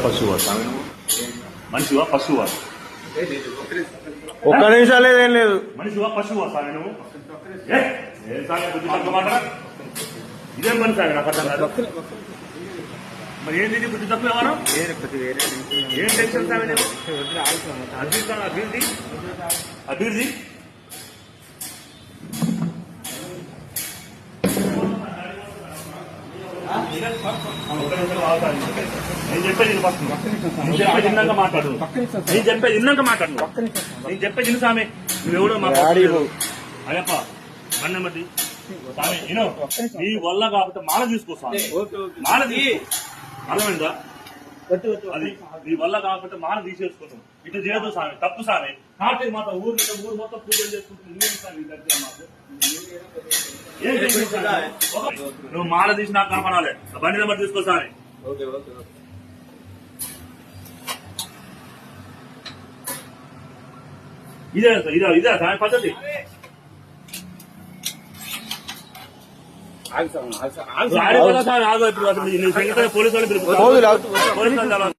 పశువా మనిషివా పశువా? ఒక్క నిమిషం లేదేం లేదు. మనిషివా పశువా స్వామి నువ్వు? ఏం స్వామి బుద్ధి తక్కువ మాట? ఇదేం పని స్వామి నాకు అర్థం కాదు. మరి ఏంటి బుద్ధి తక్కువ ఎవరు? ఏం టెన్షన్ స్వామి నేను? అభివృద్ధి అభివృద్ధి నేను చెప్పేది ఇన్నాక మాట్లాడు. నేను చెప్పేది ఇన్నాక మాట్లాడు. నేను చెప్పేది ఇన్ని స్వామి. నువ్వెవడో మా అయ్యప్ప అన్నమతి స్వామి నేను నీ వల్ల కాబట్టి మాల తీసుకో స్వామి. మాల అర్థమైందా? అది నీ వల్ల కాకపోతే మాల తీసేసుకున్నావు. ఇటు చేయదు స్వామి, తప్పు స్వామి. కార్తీక మాత ఊరు మొత్తం పూజలు చేసుకుంటుంది. నువ్వు మాల తీసి నాకు కనపడాలి. బండి నెంబర్ తీసుకో స్వామి. ఇదే స్వామి పద్ధతి. ఆగో ఇప్పుడు పోలీసు వాళ్ళు